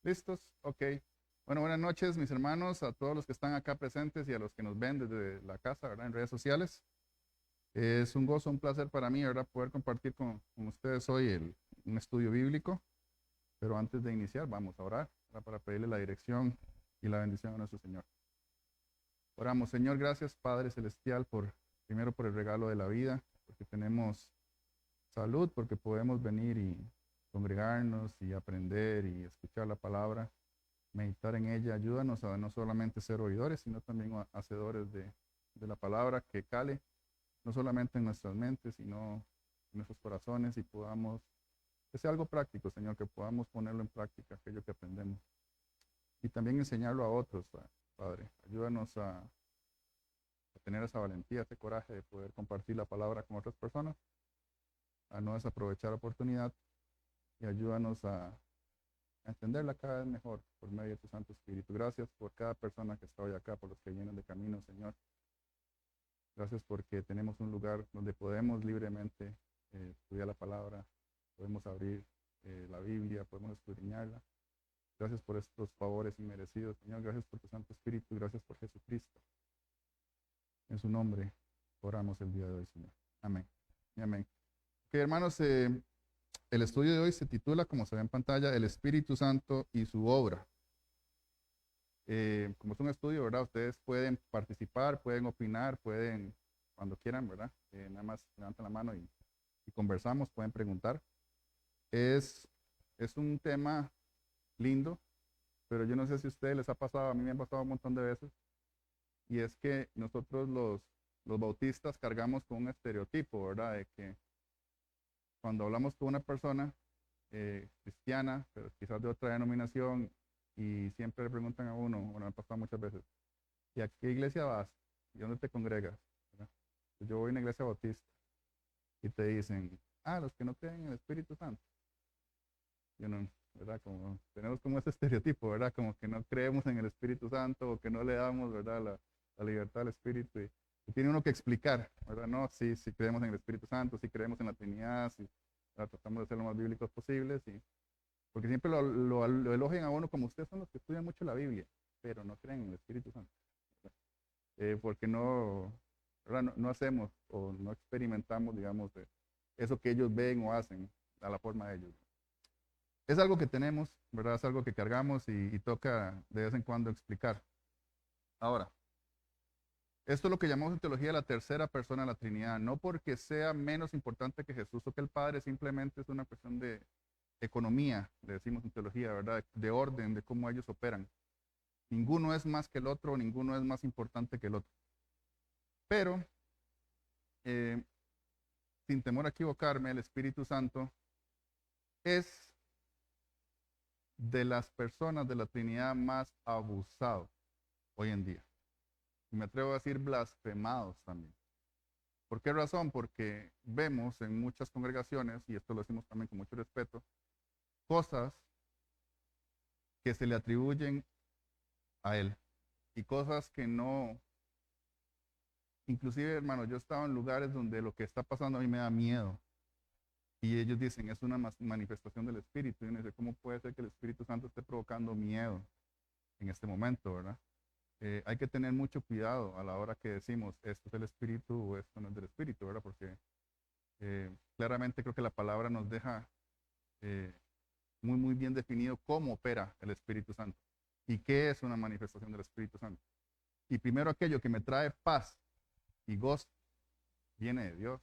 ¿Listos? Ok. Bueno, buenas noches, mis hermanos, a todos los que están acá presentes y a los que nos ven desde la casa, ¿verdad? En redes sociales. Es un gozo, un placer para mí, ¿verdad? Poder compartir con ustedes hoy un estudio bíblico. Pero antes de iniciar, vamos a orar, ¿verdad? Para pedirle la dirección y la bendición a nuestro Señor. Oramos, Señor, gracias, Padre Celestial, primero por el regalo de la vida, porque tenemos salud, porque podemos venir y congregarnos y aprender y escuchar la palabra, meditar en ella. Ayúdanos a no solamente ser oidores, sino también hacedores de la palabra que cale, no solamente en nuestras mentes, sino en nuestros corazones y que sea algo práctico, Señor, que podamos ponerlo en práctica, aquello que aprendemos. Y también enseñarlo a otros, Padre. Ayúdanos a tener esa valentía, ese coraje de poder compartir la palabra con otras personas, a no desaprovechar la oportunidad y ayúdanos a entenderla cada vez mejor por medio de tu Santo Espíritu. Gracias por cada persona que está hoy acá, por los que vienen de camino, Señor. Gracias porque tenemos un lugar donde podemos libremente estudiar la palabra, podemos abrir la Biblia, podemos escudriñarla. Gracias por estos favores inmerecidos, Señor. Gracias por tu Santo Espíritu. Gracias por Jesucristo. En su nombre oramos el día de hoy, Señor. Amén. Y amén. Ok, hermanos, el estudio de hoy se titula, como se ve en pantalla, El Espíritu Santo y su obra. Como es un estudio, ¿verdad? Ustedes pueden participar, pueden opinar, pueden, cuando quieran, ¿verdad? Nada más levantan la mano y conversamos, pueden preguntar. Es, es un tema lindo, pero yo no sé si a ustedes les ha pasado, a mí me ha pasado un montón de veces, y es que nosotros los bautistas cargamos con un estereotipo, ¿verdad? De que cuando hablamos con una persona cristiana, pero quizás de otra denominación, y siempre le preguntan a uno, bueno, me ha pasado muchas veces, ¿y a qué iglesia vas? ¿Y dónde te congregas? ¿Verdad? Pues yo voy a una iglesia bautista y te dicen, los que no creen en el Espíritu Santo. Y uno, ¿verdad? Como, tenemos como ese estereotipo, ¿verdad? Como que no creemos en el Espíritu Santo o que no le damos, ¿verdad? La libertad al Espíritu. Y tiene uno que explicar, ¿verdad? No, sí, sí creemos en el Espíritu Santo, sí creemos en la Trinidad, sí, ¿verdad? Tratamos de ser lo más bíblicos posibles. Porque siempre lo elogian a uno como ustedes son los que estudian mucho la Biblia, pero no creen en el Espíritu Santo. Porque no, no hacemos o no experimentamos, digamos, eso que ellos ven o hacen a la forma de ellos. Es algo que tenemos, ¿verdad? Es algo que cargamos y toca de vez en cuando explicar. Ahora, esto es lo que llamamos en teología la tercera persona de la Trinidad, no porque sea menos importante que Jesús o que el Padre, simplemente es una cuestión de economía, le decimos en teología, ¿verdad? De orden, de cómo ellos operan. Ninguno es más que el otro, ninguno es más importante que el otro. Pero, eh, sin temor a equivocarme, el Espíritu Santo es de las personas de la Trinidad más abusados hoy en día. Y me atrevo a decir blasfemados también. ¿Por qué razón? Porque vemos en muchas congregaciones, y esto lo decimos también con mucho respeto, cosas que se le atribuyen a él y cosas que no. Inclusive, hermano, yo he estado en lugares donde lo que está pasando a mí me da miedo. Y ellos dicen, es una manifestación del Espíritu. Y uno dice, ¿cómo puede ser que el Espíritu Santo esté provocando miedo en este momento, verdad? Hay que tener mucho cuidado a la hora que decimos, esto es del Espíritu o esto no es del Espíritu, ¿verdad? Porque claramente creo que la palabra nos deja eh, muy, muy bien definido cómo opera el Espíritu Santo y qué es una manifestación del Espíritu Santo. Y primero aquello que me trae paz y gozo viene de Dios.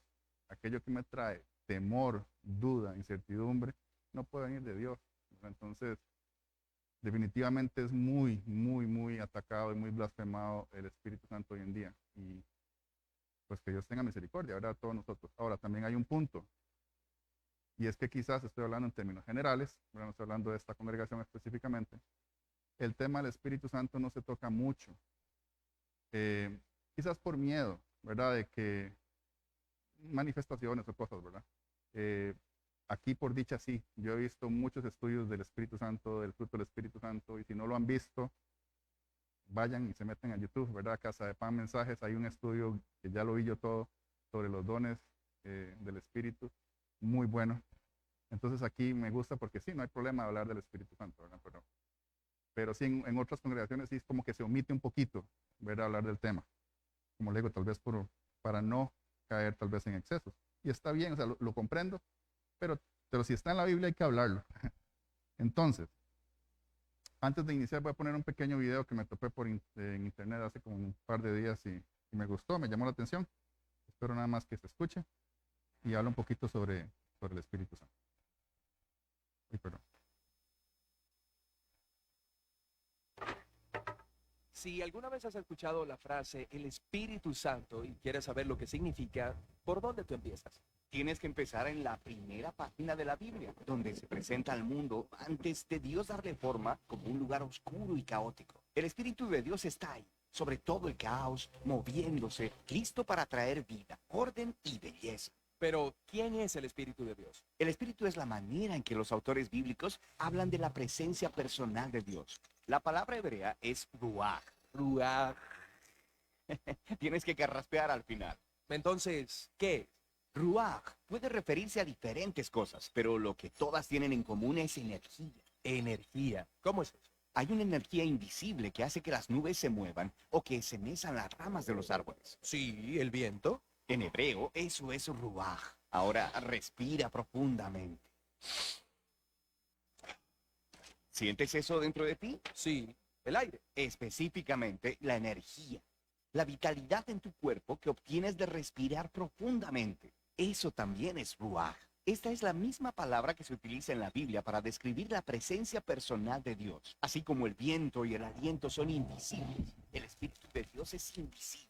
Aquello que me trae temor, duda, incertidumbre, no puede venir de Dios. Entonces, definitivamente es muy, muy, muy atacado y muy blasfemado el Espíritu Santo hoy en día. Y pues que Dios tenga misericordia, ¿verdad? A todos nosotros. Ahora, también hay un punto. Y es que quizás estoy hablando en términos generales, ¿verdad? No estoy hablando de esta congregación específicamente. El tema del Espíritu Santo no se toca mucho. Eh, Quizás por miedo, ¿verdad? De que manifestaciones o cosas, ¿verdad? Eh, Aquí por dicha sí, yo he visto muchos estudios del Espíritu Santo, del fruto del Espíritu Santo, y si no lo han visto, vayan y se meten a YouTube, ¿verdad? Casa de Pan Mensajes, hay un estudio que ya lo vi yo todo sobre los dones del Espíritu, muy bueno. Entonces aquí me gusta porque sí, no hay problema de hablar del Espíritu Santo, ¿verdad? pero sí en otras congregaciones sí es como que se omite un poquito, ¿verdad? Hablar del tema. Como le digo, tal vez para no caer tal vez en excesos. Y está bien, o sea, lo comprendo, pero si está en la Biblia hay que hablarlo. Entonces, antes de iniciar voy a poner un pequeño video que me topé en internet hace como un par de días y me gustó, me llamó la atención. Espero nada más que se escuche y habla un poquito sobre el Espíritu Santo. Uy, perdón. Si alguna vez has escuchado la frase el Espíritu Santo y quieres saber lo que significa, ¿por dónde tú empiezas? Tienes que empezar en la primera página de la Biblia, donde se presenta al mundo antes de Dios darle forma como un lugar oscuro y caótico. El Espíritu de Dios está ahí, sobre todo el caos, moviéndose, listo para traer vida, orden y belleza. Pero, ¿quién es el Espíritu de Dios? El Espíritu es la manera en que los autores bíblicos hablan de la presencia personal de Dios. La palabra hebrea es ruach. Ruach. Tienes que carraspear al final. Entonces, ¿qué es? Ruach puede referirse a diferentes cosas, pero lo que todas tienen en común es energía. Energía. ¿Cómo es eso? Hay una energía invisible que hace que las nubes se muevan o que se mezan las ramas de los árboles. Sí, el viento. En hebreo, eso es ruach. Ahora respira profundamente. ¿Sientes eso dentro de ti? Sí, el aire. Específicamente, la energía. La vitalidad en tu cuerpo que obtienes de respirar profundamente. Eso también es ruach. Esta es la misma palabra que se utiliza en la Biblia para describir la presencia personal de Dios. Así como el viento y el aliento son invisibles, el Espíritu de Dios es invisible.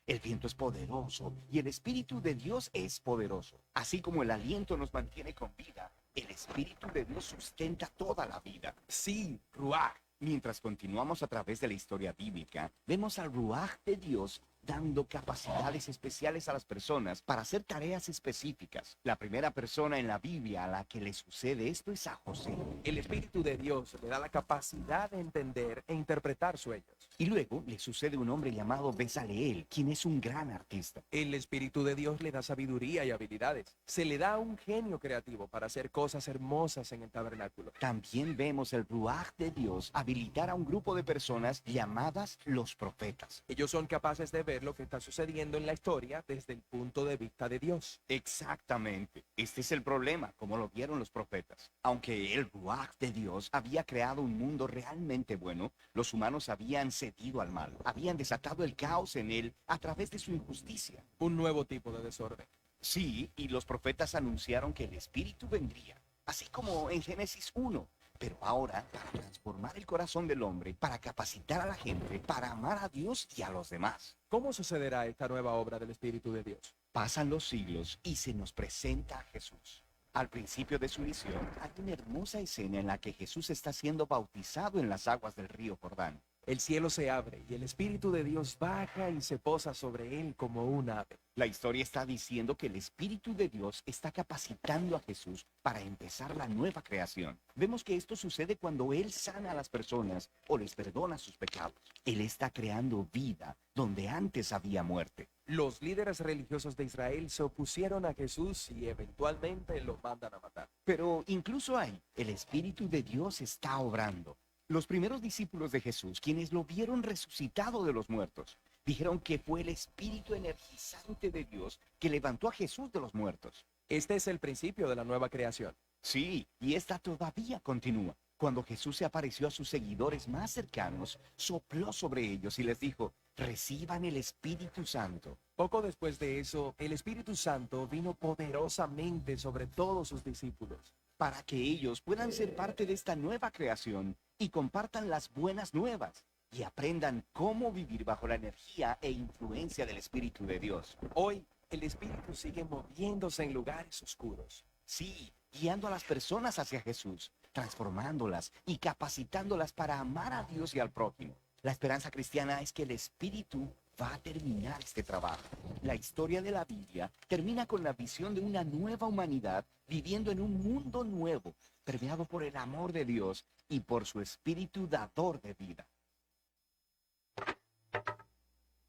El viento es poderoso y el Espíritu de Dios es poderoso. Así como el aliento nos mantiene con vida, el Espíritu de Dios sustenta toda la vida. Sí, ruach. Mientras continuamos a través de la historia bíblica, vemos al ruaj de Dios dando capacidades especiales a las personas para hacer tareas específicas. La primera persona en la Biblia a la que le sucede esto es a José. El Espíritu de Dios le da la capacidad de entender e interpretar sueños. Y luego le sucede un hombre llamado Bezaleel, quien es un gran artista. El Espíritu de Dios le da sabiduría y habilidades. Se le da un genio creativo para hacer cosas hermosas en el tabernáculo. También vemos el ruaj de Dios habilitar a un grupo de personas llamadas los profetas. Ellos son capaces de ver lo que está sucediendo en la historia desde el punto de vista de Dios. Exactamente. Este es el problema, como lo vieron los profetas. Aunque el ruaj de Dios había creado un mundo realmente bueno, los humanos habían cedido al mal. Habían desatado el caos en él a través de su injusticia. Un nuevo tipo de desorden. Sí, y los profetas anunciaron que el Espíritu vendría, así como en Génesis 1. Pero ahora, para transformar el corazón del hombre, para capacitar a la gente, para amar a Dios y a los demás. ¿Cómo sucederá esta nueva obra del Espíritu de Dios? Pasan los siglos y se nos presenta a Jesús. Al principio de su misión, hay una hermosa escena en la que Jesús está siendo bautizado en las aguas del río Jordán. El cielo se abre y el Espíritu de Dios baja y se posa sobre él como un ave. La historia está diciendo que el Espíritu de Dios está capacitando a Jesús para empezar la nueva creación. Vemos que esto sucede cuando Él sana a las personas o les perdona sus pecados. Él está creando vida donde antes había muerte. Los líderes religiosos de Israel se opusieron a Jesús y eventualmente lo mandan a matar. Pero incluso ahí, el Espíritu de Dios está obrando. Los primeros discípulos de Jesús, quienes lo vieron resucitado de los muertos, dijeron que fue el Espíritu energizante de Dios que levantó a Jesús de los muertos. Este es el principio de la nueva creación. Sí, y esta todavía continúa. Cuando Jesús se apareció a sus seguidores más cercanos, sopló sobre ellos y les dijo, reciban el Espíritu Santo. Poco después de eso, el Espíritu Santo vino poderosamente sobre todos sus discípulos. Para que ellos puedan ser parte de esta nueva creación y compartan las buenas nuevas y aprendan cómo vivir bajo la energía e influencia del Espíritu de Dios. Hoy, el Espíritu sigue moviéndose en lugares oscuros. Sí, guiando a las personas hacia Jesús, transformándolas y capacitándolas para amar a Dios y al prójimo. La esperanza cristiana es que el Espíritu va a terminar este trabajo. La historia de la Biblia termina con la visión de una nueva humanidad viviendo en un mundo nuevo, permeado por el amor de Dios y por su Espíritu dador de vida.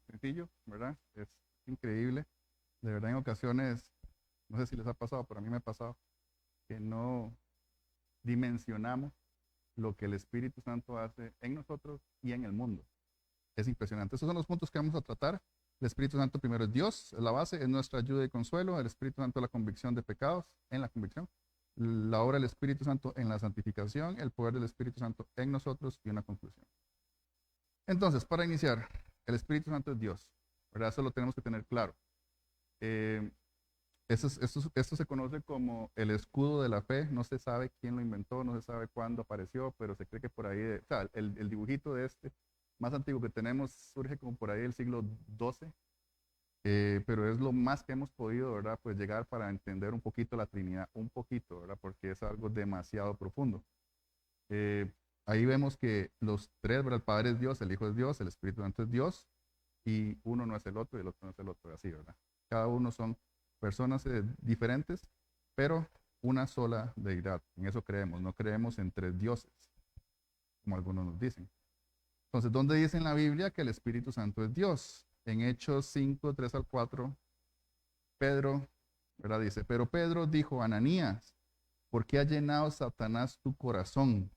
Sencillo, ¿verdad? Es increíble. De verdad, en ocasiones, no sé si les ha pasado, pero a mí me ha pasado, que no dimensionamos lo que el Espíritu Santo hace en nosotros y en el mundo. Es impresionante. Esos son los puntos que vamos a tratar. El Espíritu Santo primero es Dios, es la base, es nuestra ayuda y consuelo. El Espíritu Santo es la convicción de pecados, en la convicción. La obra del Espíritu Santo en la santificación, el poder del Espíritu Santo en nosotros y una conclusión. Entonces, para iniciar, el Espíritu Santo es Dios, ¿verdad? Eso lo tenemos que tener claro. Esto se conoce como el escudo de la fe. No se sabe quién lo inventó, no se sabe cuándo apareció, pero se cree que por ahí, o sea, el dibujito de este más antiguo que tenemos surge como por ahí del siglo XII, pero es lo más que hemos podido, ¿verdad? Pues llegar para entender un poquito la Trinidad, un poquito, ¿verdad? Porque es algo demasiado profundo. Ahí vemos que los tres, ¿verdad? El Padre es Dios, el Hijo es Dios, el Espíritu Santo es Dios, y uno no es el otro y el otro no es el otro, así, ¿verdad? Cada uno son personas diferentes, pero una sola deidad. En eso creemos, no creemos en tres dioses, como algunos nos dicen. Entonces, ¿dónde dice en la Biblia que el Espíritu Santo es Dios? En Hechos 5, 3 al 4, Pedro, ¿verdad? Dice, pero Pedro dijo, Ananías, ¿por qué ha llenado Satanás tu corazón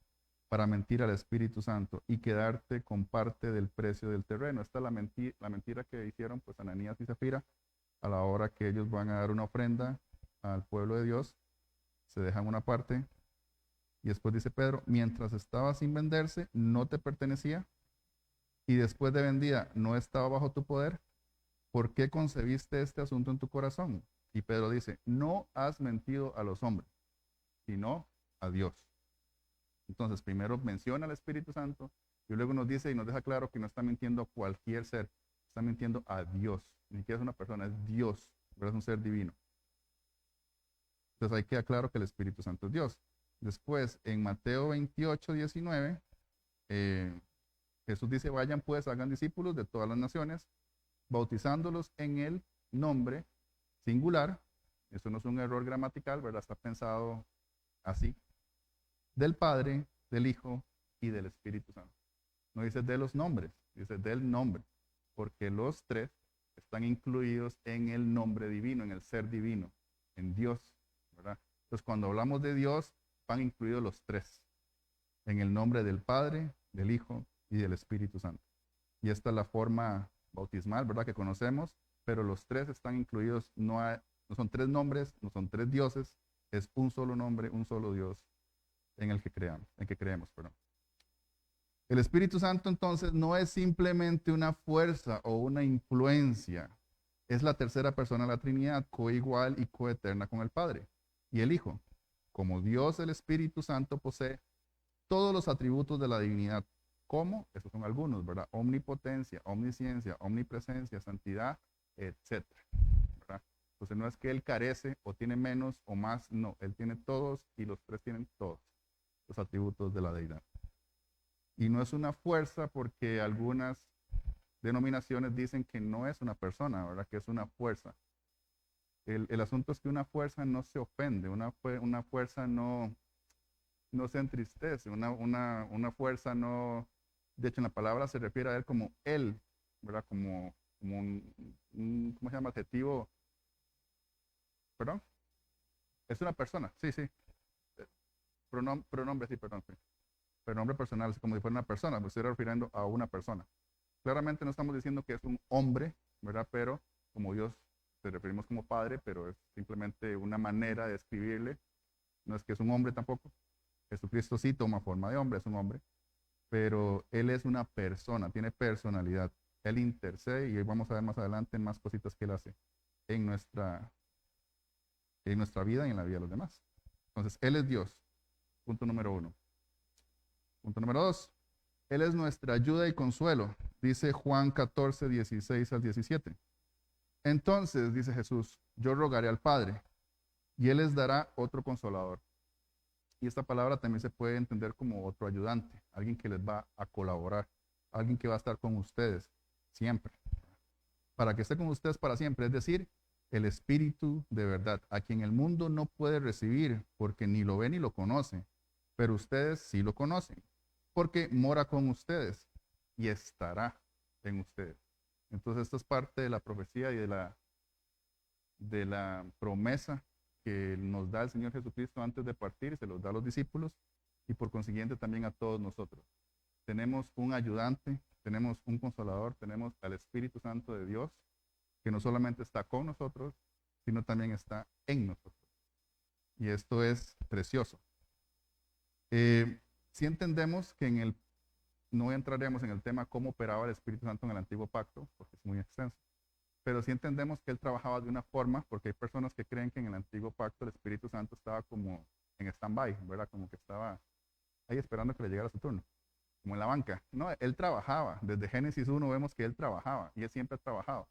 para mentir al Espíritu Santo y quedarte con parte del precio del terreno? Esta es la mentira que hicieron pues Ananías y Zafira a la hora que ellos van a dar una ofrenda al pueblo de Dios. Se dejan una parte y después dice Pedro, mientras estaba sin venderse, no te pertenecía, y después de vendida no estaba bajo tu poder. ¿Por qué concebiste este asunto en tu corazón? Y Pedro dice, no has mentido a los hombres, sino a Dios. Entonces, primero menciona al Espíritu Santo y luego nos dice y nos deja claro que no está mintiendo a cualquier ser, está mintiendo a Dios. Ni siquiera es una persona, es Dios, pero es un ser divino. Entonces, ahí queda claro que el Espíritu Santo es Dios. Después, en Mateo 28, 19, Jesús dice, vayan pues, hagan discípulos de todas las naciones, bautizándolos en el nombre singular. Eso no es un error gramatical, ¿verdad? Está pensado así. Del Padre, del Hijo y del Espíritu Santo. No dice de los nombres, dice del nombre, porque los tres están incluidos en el nombre divino, en el ser divino, en Dios, ¿verdad? Entonces, cuando hablamos de Dios, van incluidos los tres, en el nombre del Padre, del Hijo y del Espíritu Santo. Y esta es la forma bautismal, ¿verdad? Que conocemos, pero los tres están incluidos, no son tres nombres, no son tres dioses, es un solo nombre, un solo Dios en el que creemos, perdón. El Espíritu Santo entonces no es simplemente una fuerza o una influencia, es la tercera persona de la Trinidad, coigual y coeterna con el Padre y el Hijo. Como Dios, el Espíritu Santo posee todos los atributos de la divinidad. ¿Cómo? Estos son algunos, ¿verdad? Omnipotencia, omnisciencia, omnipresencia, santidad, etc. ¿verdad? Entonces no es que Él carece o tiene menos o más, no, Él tiene todos y los tres tienen todos los atributos de la deidad. Y no es una fuerza porque algunas denominaciones dicen que no es una persona, ¿verdad? Que es una fuerza. El asunto es que una fuerza no se ofende, una fuerza no se entristece, una fuerza no, de hecho en la palabra se refiere a él como él, ¿verdad? Como ¿cómo se llama? Adjetivo, perdón, es una persona, sí, pronombre, sí, perdón, sí. Pronombre personal, es como si fuera una persona, me estoy refiriendo a una persona. Claramente no estamos diciendo que es un hombre, ¿verdad? Pero como Dios, te referimos como padre, pero es simplemente una manera de describirle, no es que es un hombre tampoco. Jesucristo sí toma forma de hombre, es un hombre, pero Él es una persona, tiene personalidad. Él intercede y hoy vamos a ver más adelante más cositas que Él hace en nuestra vida y en la vida de los demás. Entonces, Él es Dios, punto número 1. Punto número 2, Él es nuestra ayuda y consuelo, dice Juan 14, 16 al 17. Entonces, dice Jesús, yo rogaré al Padre y Él les dará otro consolador. Y esta palabra también se puede entender como otro ayudante, alguien que les va a colaborar, alguien que va a estar con ustedes siempre, para que esté con ustedes para siempre, es decir, el Espíritu de verdad, a quien el mundo no puede recibir porque ni lo ve ni lo conoce, pero ustedes sí lo conocen, porque mora con ustedes y estará en ustedes. Entonces esto es parte de la profecía y de la promesa que nos da el Señor Jesucristo antes de partir, se los da a los discípulos, y por consiguiente también a todos nosotros. Tenemos un ayudante, tenemos un consolador, tenemos al Espíritu Santo de Dios, que no solamente está con nosotros, sino también está en nosotros. Y esto es precioso. Si entendemos que no entraremos en el tema cómo operaba el Espíritu Santo en el antiguo pacto, porque es muy extenso, pero sí entendemos que él trabajaba de una forma, porque hay personas que creen que en el antiguo pacto el Espíritu Santo estaba como en stand-by, ¿verdad? Como que estaba ahí esperando que le llegara su turno, como en la banca. No, él trabajaba. Desde Génesis 1 vemos que él trabajaba y él siempre ha trabajado.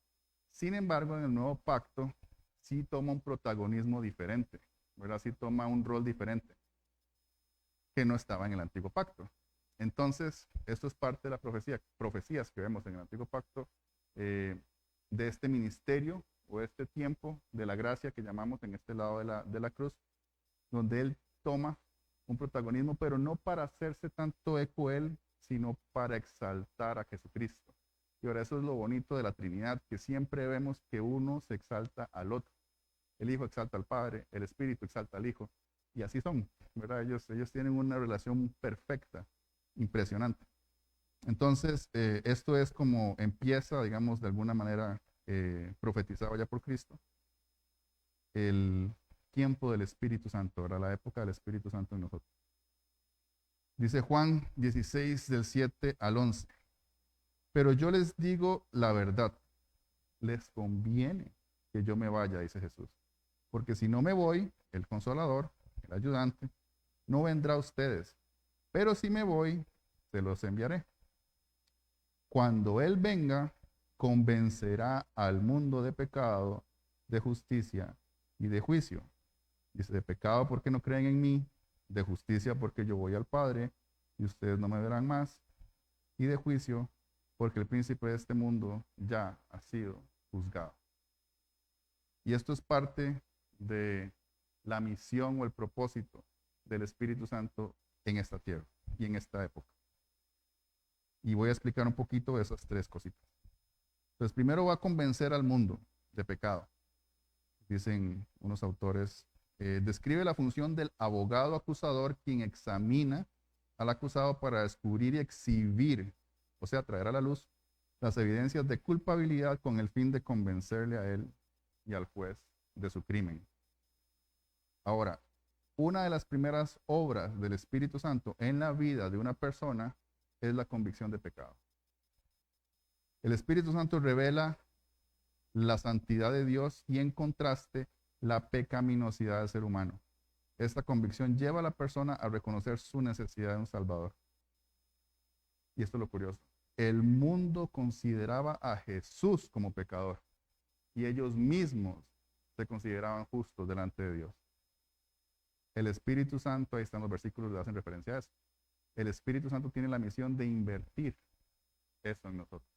Sin embargo, en el nuevo pacto sí toma un protagonismo diferente, ¿verdad? Sí toma un rol diferente que no estaba en el antiguo pacto. Entonces, esto es parte de la profecías que vemos en el antiguo pacto, de este ministerio o este tiempo de la gracia que llamamos en este lado de la cruz, donde él toma un protagonismo, pero no para hacerse tanto eco él, sino para exaltar a Jesucristo. Y ahora eso es lo bonito de la Trinidad, que siempre vemos que uno se exalta al otro. El Hijo exalta al Padre, el Espíritu exalta al Hijo, y así son, ¿verdad? Ellos tienen una relación perfecta, impresionante. Entonces, esto es como empieza, digamos, de alguna manera profetizado ya por Cristo, el tiempo del Espíritu Santo, ¿verdad? La época del Espíritu Santo en nosotros. Dice Juan 16, del 7 al 11. Pero yo les digo la verdad, les conviene que yo me vaya, dice Jesús. Porque si no me voy, el Consolador, el ayudante, no vendrá a ustedes. Pero si me voy, se los enviaré. Cuando Él venga, convencerá al mundo de pecado, de justicia y de juicio. Dice, de pecado porque no creen en mí, de justicia porque yo voy al Padre y ustedes no me verán más, y de juicio porque el príncipe de este mundo ya ha sido juzgado. Y esto es parte de la misión o el propósito del Espíritu Santo en esta tierra y en esta época. Y voy a explicar un poquito esas tres cositas. Entonces, primero va a convencer al mundo de pecado. Dicen unos autores, describe la función del abogado acusador, quien examina al acusado para descubrir y exhibir, o sea, traer a la luz las evidencias de culpabilidad con el fin de convencerle a él y al juez de su crimen. Ahora, una de las primeras obras del Espíritu Santo en la vida de una persona es la convicción de pecado. El Espíritu Santo revela la santidad de Dios y en contraste la pecaminosidad del ser humano. Esta convicción lleva a la persona a reconocer su necesidad de un Salvador. Y esto es lo curioso. El mundo consideraba a Jesús como pecador y ellos mismos se consideraban justos delante de Dios. El Espíritu Santo, ahí están los versículos que hacen referencia a eso. El Espíritu Santo tiene la misión de invertir eso en nosotros.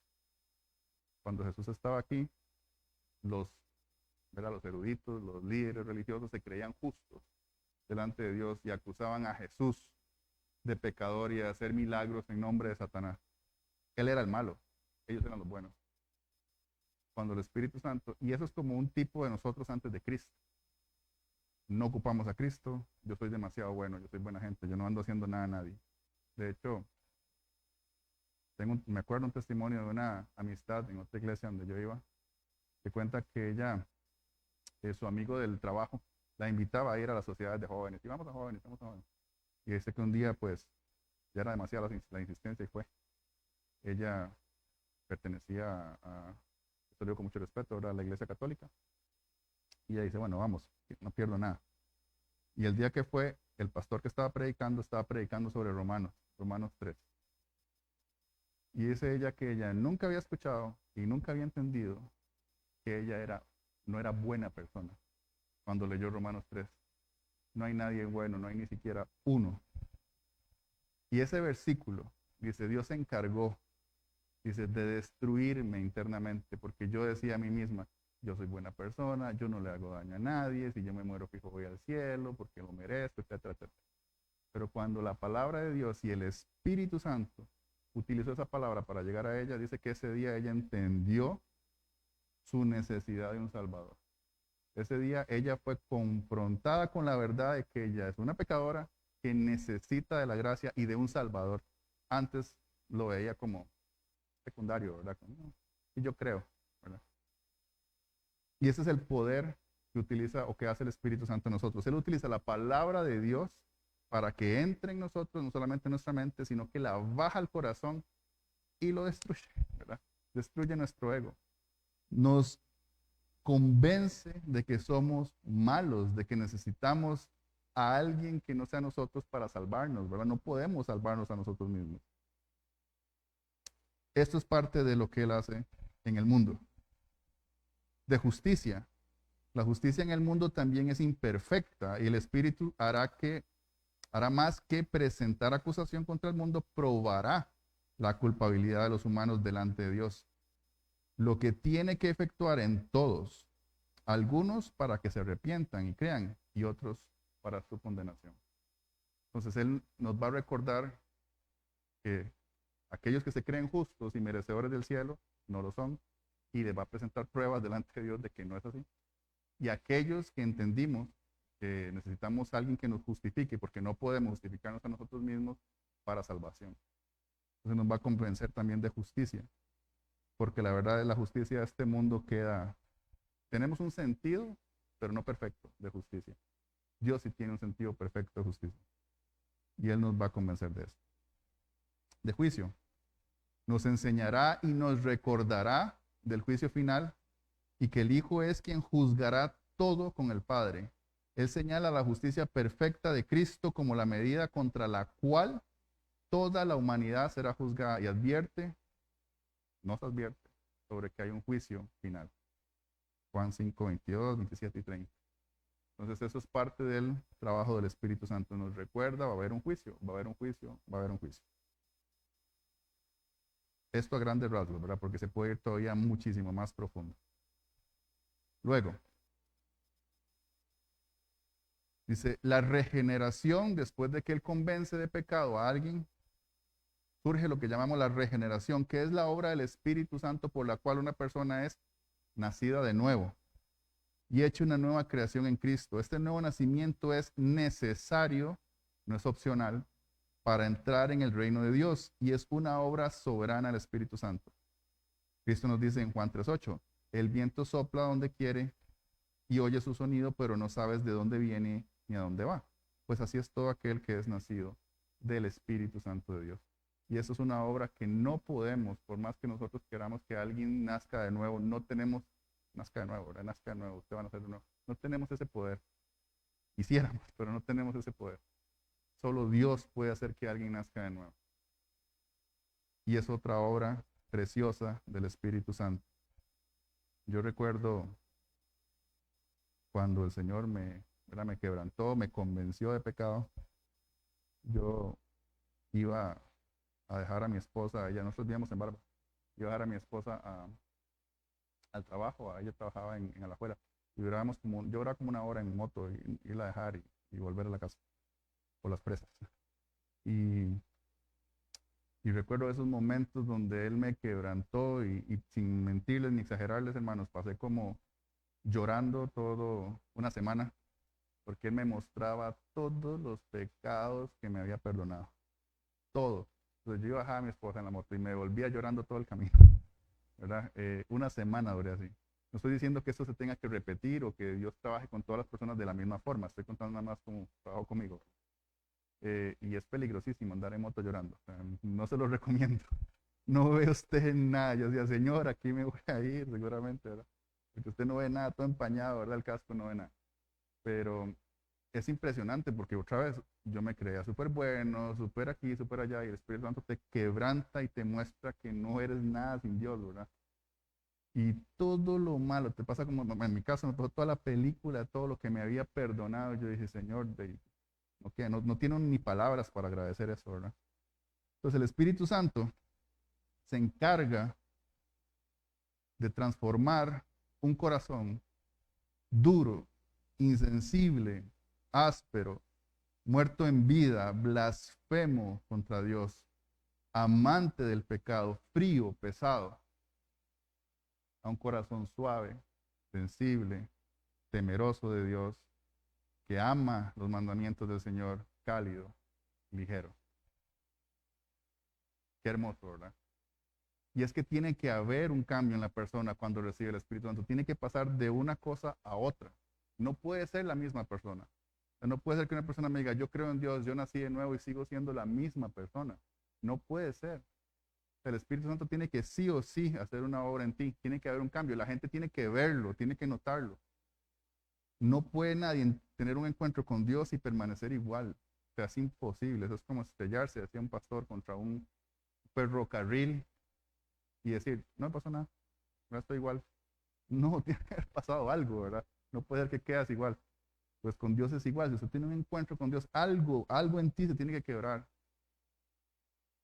Cuando Jesús estaba aquí, los eruditos, los líderes religiosos se creían justos delante de Dios y acusaban a Jesús de pecador y de hacer milagros en nombre de Satanás. Él era el malo, ellos eran los buenos. Cuando el Espíritu Santo, y eso es como un tipo de nosotros antes de Cristo. No ocupamos a Cristo, yo soy demasiado bueno, yo soy buena gente, yo no ando haciendo nada a nadie. De hecho, me acuerdo un testimonio de una amistad en otra iglesia donde yo iba, que cuenta que ella, su amigo del trabajo, la invitaba a ir a las sociedades de jóvenes. Y vamos a jóvenes, vamos a jóvenes. Y dice que un día, pues, ya era demasiada la insistencia y fue. Ella pertenecía esto lo digo con mucho respeto, era la iglesia católica. Y ella dice, bueno, vamos, no pierdo nada. Y el día que fue, el pastor que estaba predicando sobre Romanos 3. Y dice ella que ella nunca había escuchado y nunca había entendido que ella no era buena persona cuando leyó Romanos 3. No hay nadie bueno, no hay ni siquiera uno. Y ese versículo, dice, Dios se encargó, dice, de destruirme internamente, porque yo decía a mí misma, yo soy buena persona, yo no le hago daño a nadie, si yo me muero fijo voy al cielo, porque lo merezco, etcétera, etcétera. Pero cuando la palabra de Dios y el Espíritu Santo utilizó esa palabra para llegar a ella, dice que ese día ella entendió su necesidad de un Salvador. Ese día ella fue confrontada con la verdad de que ella es una pecadora que necesita de la gracia y de un Salvador. Antes lo veía como secundario, ¿verdad? Y yo creo, ¿verdad? Y ese es el poder que utiliza o que hace el Espíritu Santo en nosotros. Él utiliza la palabra de Dios para que entre en nosotros, no solamente en nuestra mente, sino que la baja al corazón y lo destruye, ¿verdad? Destruye nuestro ego. Nos convence de que somos malos, de que necesitamos a alguien que no sea nosotros para salvarnos, ¿verdad? No podemos salvarnos a nosotros mismos. Esto es parte de lo que Él hace en el mundo. De justicia. La justicia en el mundo también es imperfecta y el Espíritu hará más que presentar acusación contra el mundo, probará la culpabilidad de los humanos delante de Dios. Lo que tiene que efectuar en todos, algunos para que se arrepientan y crean, y otros para su condenación. Entonces Él nos va a recordar que aquellos que se creen justos y merecedores del cielo no lo son, y les va a presentar pruebas delante de Dios de que no es así. Y aquellos que entendimos que necesitamos a alguien que nos justifique, porque no podemos justificarnos a nosotros mismos, para salvación. Entonces nos va a convencer también de justicia, porque la verdad es la justicia de este mundo tenemos un sentido, pero no perfecto, de justicia. Dios sí tiene un sentido perfecto de justicia. Y Él nos va a convencer de eso. De juicio. Nos enseñará y nos recordará del juicio final y que el Hijo es quien juzgará todo con el Padre. Él señala la justicia perfecta de Cristo como la medida contra la cual toda la humanidad será juzgada y nos advierte sobre que hay un juicio final. Juan 5, 22, 27 y 30. Entonces eso es parte del trabajo del Espíritu Santo. Nos recuerda, va a haber un juicio, va a haber un juicio, va a haber un juicio. Esto a grandes rasgos, ¿verdad? Porque se puede ir todavía muchísimo más profundo. Luego, dice, la regeneración, después de que Él convence de pecado a alguien, surge lo que llamamos la regeneración, que es la obra del Espíritu Santo por la cual una persona es nacida de nuevo y hecha una nueva creación en Cristo. Este nuevo nacimiento es necesario, no es opcional, para entrar en el reino de Dios, y es una obra soberana del Espíritu Santo. Cristo nos dice en Juan 3:8, el viento sopla donde quiere y oye su sonido, pero no sabes de dónde viene ni a dónde va. Pues así es todo aquel que es nacido del Espíritu Santo de Dios. Y eso es una obra que no podemos, por más que nosotros queramos que alguien nazca de nuevo, no tenemos, nazca de nuevo, ¿verdad? Nazca de nuevo, usted va a nacer de nuevo. No tenemos ese poder. Quisiéramos, pero no tenemos ese poder. Solo Dios puede hacer que alguien nazca de nuevo. Y es otra obra preciosa del Espíritu Santo. Yo recuerdo cuando el Señor me quebrantó, me convenció de pecado. Yo iba a dejar a mi esposa, nosotros vivíamos en Barba, iba a dejar a mi esposa al trabajo, ella trabajaba en Alajuela, y yo era como una hora en moto, y irla a dejar y volver a la casa, por las presas. Y recuerdo esos momentos donde Él me quebrantó, y sin mentirles ni exagerarles, hermanos, pasé como llorando todo una semana, porque Él me mostraba todos los pecados que me había perdonado, todo. Entonces yo bajaba a mi esposa en la moto y me volvía llorando todo el camino, ¿verdad? Una semana duré así. No estoy diciendo que esto se tenga que repetir o que Dios trabaje con todas las personas de la misma forma, estoy contando nada más como trabajo conmigo. Y es peligrosísimo andar en moto llorando, o sea, no se lo recomiendo. No ve usted nada. Yo decía, Señor, aquí me voy a ir seguramente, ¿verdad? Porque usted no ve nada, todo empañado, ¿verdad? El casco no ve nada. Pero es impresionante porque otra vez yo me creía súper bueno, súper aquí, súper allá, y el Espíritu Santo te quebranta y te muestra que no eres nada sin Dios, ¿verdad? Y todo lo malo te pasa, como en mi caso me pasó toda la película, todo lo que me había perdonado. Yo dije, Señor, no tiene ni palabras para agradecer eso, ¿verdad? Entonces el Espíritu Santo se encarga de transformar un corazón duro, insensible, áspero, muerto en vida, blasfemo contra Dios, amante del pecado, frío, pesado, a un corazón suave, sensible, temeroso de Dios, que ama los mandamientos del Señor, cálido, ligero. Qué hermoso, ¿verdad? Y es que tiene que haber un cambio en la persona cuando recibe el Espíritu Santo. Tiene que pasar de una cosa a otra. No puede ser la misma persona. O sea, no puede ser que una persona me diga, yo creo en Dios, yo nací de nuevo y sigo siendo la misma persona. No puede ser. El Espíritu Santo tiene que sí o sí hacer una obra en ti. Tiene que haber un cambio. La gente tiene que verlo, tiene que notarlo. No puede nadie tener un encuentro con Dios y permanecer igual. O sea, es imposible. Eso es como estrellarse, decía un pastor, contra un ferrocarril y decir, no me pasó nada, no estoy igual. No, tiene que haber pasado algo, ¿verdad? No puede ser que quedas igual. Pues con Dios es igual. Si usted tiene un encuentro con Dios, algo en ti se tiene que quebrar.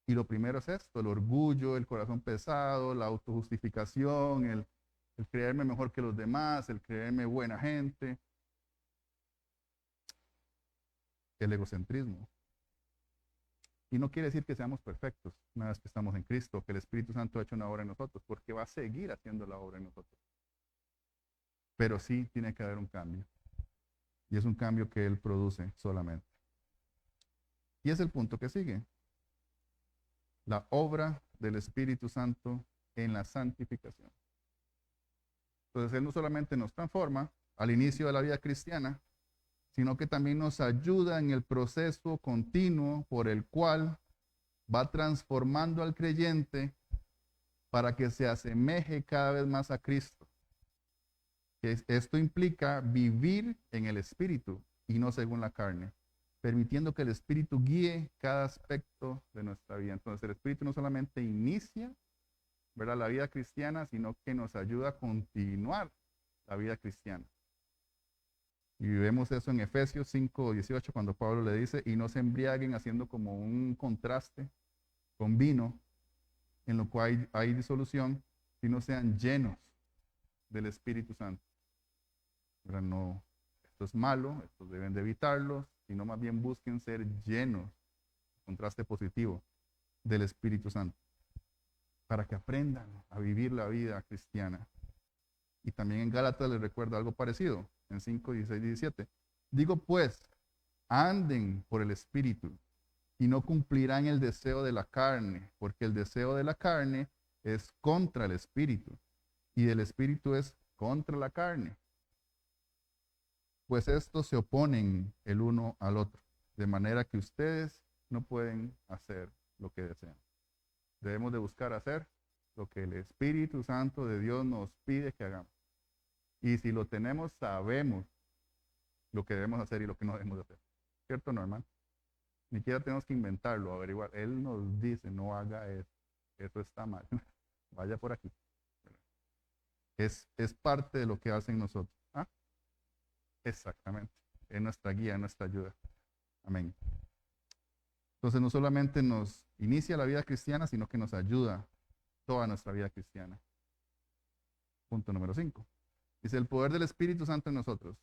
Y lo primero es esto, el orgullo, el corazón pesado, la autojustificación, el creerme mejor que los demás, el creerme buena gente, el egocentrismo. Y no quiere decir que seamos perfectos una vez que estamos en Cristo, que el Espíritu Santo ha hecho una obra en nosotros, porque va a seguir haciendo la obra en nosotros. Pero sí tiene que haber un cambio. Y es un cambio que Él produce solamente. Y es el punto que sigue. La obra del Espíritu Santo en la santificación. Entonces Él no solamente nos transforma al inicio de la vida cristiana, sino que también nos ayuda en el proceso continuo por el cual va transformando al creyente para que se asemeje cada vez más a Cristo. Esto implica vivir en el Espíritu y no según la carne, permitiendo que el Espíritu guíe cada aspecto de nuestra vida. Entonces el Espíritu no solamente inicia, ¿verdad?, la vida cristiana, sino que nos ayuda a continuar la vida cristiana. Y vemos eso en Efesios 5:18, cuando Pablo le dice, y no se embriaguen, haciendo como un contraste con vino, en lo cual hay disolución, sino sean llenos del Espíritu Santo. Pero no, esto es malo, estos deben de evitarlo, sino más bien busquen ser llenos, contraste positivo, del Espíritu Santo, para que aprendan a vivir la vida cristiana. Y también en Gálatas les recuerda algo parecido, en 5:16-17. Digo pues, anden por el Espíritu, y no cumplirán el deseo de la carne, porque el deseo de la carne es contra el Espíritu, y del Espíritu es contra la carne. Pues estos se oponen el uno al otro, de manera que ustedes no pueden hacer lo que desean. Debemos de buscar hacer lo que el Espíritu Santo de Dios nos pide que hagamos. Y si lo tenemos, sabemos lo que debemos hacer y lo que no debemos hacer. ¿Cierto, no, hermano? Ni siquiera tenemos que inventarlo, averiguar. Él nos dice, no haga eso. Eso está mal. Vaya por aquí. Es parte de lo que hacen nosotros. ¿Ah? Exactamente. Es nuestra guía, es nuestra ayuda. Amén. Entonces no solamente nos inicia la vida cristiana, sino que nos ayuda toda nuestra vida cristiana. Punto número 5. Dice, el poder del Espíritu Santo en nosotros.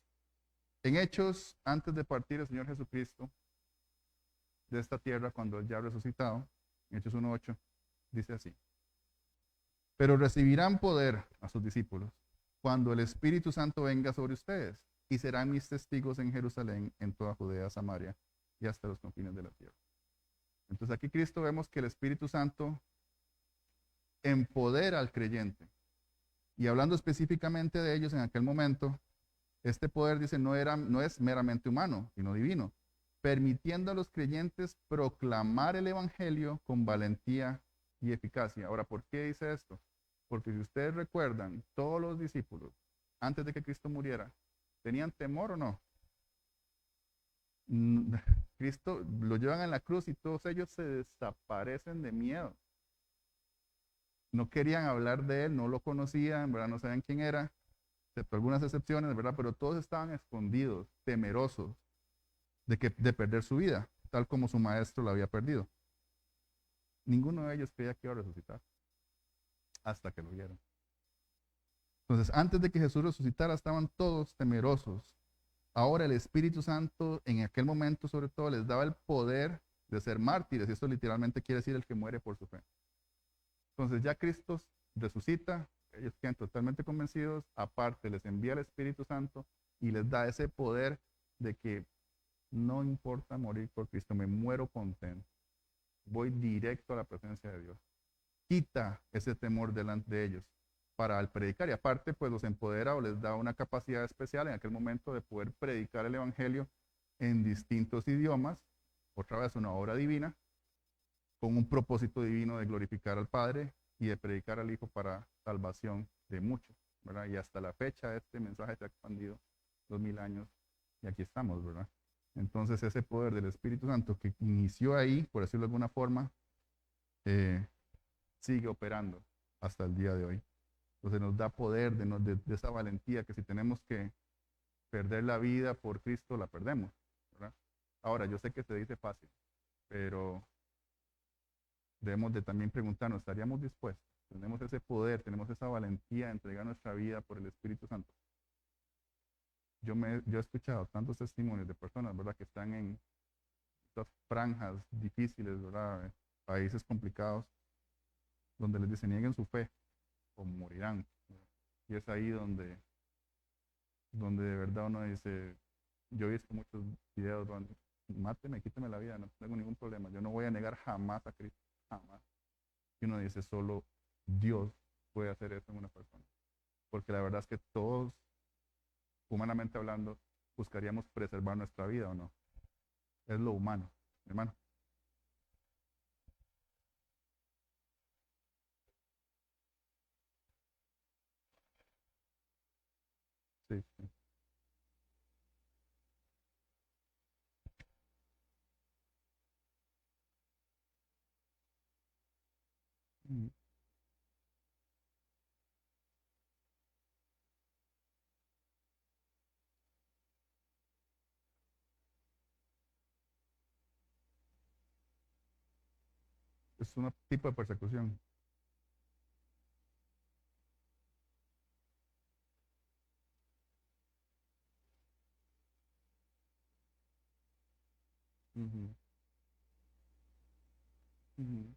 En Hechos, antes de partir el Señor Jesucristo de esta tierra, cuando Él ya ha resucitado, en Hechos 1:8, dice así. Pero recibirán poder a sus discípulos cuando el Espíritu Santo venga sobre ustedes, y serán mis testigos en Jerusalén, en toda Judea, Samaria y hasta los confines de la tierra. Entonces aquí Cristo vemos que el Espíritu Santo empodera al creyente. Y hablando específicamente de ellos en aquel momento, este poder, dice, no es meramente humano, sino divino, permitiendo a los creyentes proclamar el Evangelio con valentía y eficacia. Ahora, ¿por qué dice esto? Porque si ustedes recuerdan, todos los discípulos, antes de que Cristo muriera, ¿tenían temor o no? Cristo lo llevan en la cruz y todos ellos se desaparecen de miedo. No querían hablar de Él, no lo conocían, ¿verdad? No sabían quién era, excepto algunas excepciones, ¿verdad? Pero todos estaban escondidos, temerosos de perder su vida, tal como su maestro la había perdido. Ninguno de ellos creía que iba a resucitar, hasta que lo vieron. Entonces, antes de que Jesús resucitara, estaban todos temerosos. Ahora el Espíritu Santo, en aquel momento sobre todo, les daba el poder de ser mártires, y esto literalmente quiere decir el que muere por su fe. Entonces ya Cristo resucita, ellos quedan totalmente convencidos, aparte les envía el Espíritu Santo y les da ese poder de que no importa morir por Cristo, me muero contento, voy directo a la presencia de Dios. Quita ese temor delante de ellos para al predicar, y aparte pues los empodera o les da una capacidad especial en aquel momento de poder predicar el evangelio en distintos idiomas, otra vez una obra divina, con un propósito divino de glorificar al Padre y de predicar al Hijo para salvación de muchos, ¿verdad? Y hasta la fecha este mensaje se ha expandido 2000 años y aquí estamos, ¿verdad? Entonces ese poder del Espíritu Santo que inició ahí, por decirlo de alguna forma, sigue operando hasta el día de hoy. Entonces nos da poder de esa valentía que si tenemos que perder la vida por Cristo, la perdemos, ¿verdad? Ahora, yo sé que se dice fácil, pero debemos de también preguntarnos, ¿estaríamos dispuestos? Tenemos ese poder, tenemos esa valentía de entregar nuestra vida por el Espíritu Santo. Yo he escuchado tantos testimonios de personas, ¿verdad?, que están en estas franjas difíciles, ¿verdad?, países complicados, donde les dicen nieguen su fe o morirán. Y es ahí donde de verdad uno dice, yo he visto muchos videos donde máteme, quíteme la vida, no tengo ningún problema, yo no voy a negar jamás a Cristo, jamás. Y uno dice, solo Dios puede hacer eso en una persona. Porque la verdad es que todos, humanamente hablando, buscaríamos preservar nuestra vida, ¿o no? Es lo humano, hermano. Sí, sí. Mm. Es un tipo de persecución. Ujú, ujú.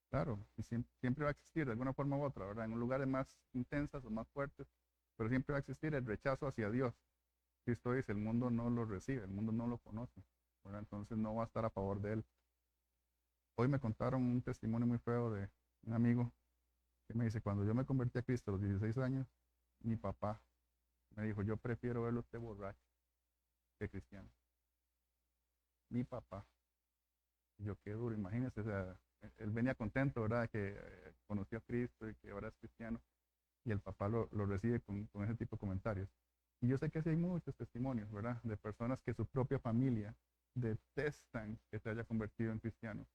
Claro, y siempre va a existir de alguna forma u otra, ¿verdad? En lugares más intensas o más fuertes, pero siempre va a existir el rechazo hacia Dios. Cristo dice, el mundo no lo recibe, el mundo no lo conoce, ¿verdad? Entonces no va a estar a favor de él. Hoy me contaron un testimonio muy feo de un amigo que me dice, cuando yo me convertí a Cristo a los 16 años, mi papá me dijo, yo prefiero verlo usted borracho que cristiano. Mi papá. Y yo, qué duro, imagínese, o sea, él venía contento, ¿verdad? Que conoció a Cristo y que ahora es cristiano. Y el papá lo recibe con ese tipo de comentarios. Y yo sé que sí hay muchos testimonios, ¿verdad? De personas que su propia familia detestan que se haya convertido en cristiano.